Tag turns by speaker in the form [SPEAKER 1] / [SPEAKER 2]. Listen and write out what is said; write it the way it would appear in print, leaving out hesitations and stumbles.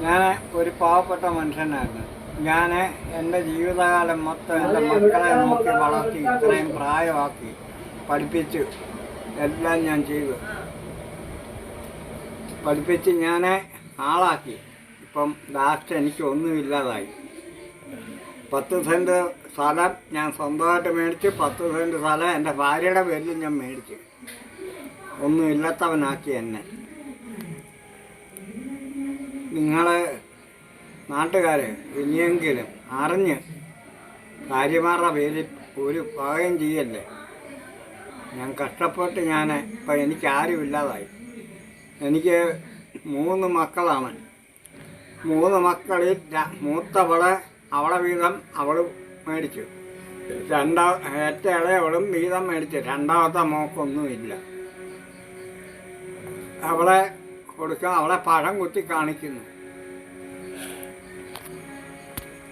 [SPEAKER 1] ഞാൻ ഒരു പാവപ്പെട്ട മനുഷ്യനായിരുന്നു. ഞാൻ എൻ്റെ ജീവിതകാലം മൊത്തം എൻ്റെ മക്കളെ നോക്കി വളർത്തി ഇത്രയും പ്രായമാക്കി പഠിപ്പിച്ച് എല്ലാം ഞാൻ ചെയ്തു. പഠിപ്പിച്ച് ഞാൻ ആളാക്കി. ഇപ്പം ലാസ്റ്റ് എനിക്ക് ഒന്നുമില്ലാതായി. 10 സെൻറ്റ് സ്ഥലം ഞാൻ സ്വന്തമായിട്ട് മേടിച്ച്, 10 സെൻറ്റ് സ്ഥലം എൻ്റെ ഭാര്യയുടെ പേരിൽ ഞാൻ മേടിച്ച് ഒന്നുമില്ലാത്തവനാക്കി എന്നെ. നിങ്ങൾ നാട്ടുകാർ ഇനിയെങ്കിലും അറിഞ്ഞ് ഭാര്യമാരുടെ പേരിൽ ഒരു പാകം ചെയ്യല്ലേ. ഞാൻ കഷ്ടപ്പെട്ട് ഇപ്പം എനിക്ക് ആരുമില്ലാതായി. എനിക്ക് 3 മക്കളാണ്. 3 മക്കളിൽ മൂത്തവളെ അവളെ വീതം അവൾ മേടിച്ചു, ഏറ്റവും ഇളയവളും വീതം മേടിച്ചു. രണ്ടാമത്തെ മോക്കൊന്നുമില്ല. അവളെ കൊടുക്കുക, അവളെ പഴം കുത്തി കാണിക്കുന്നു.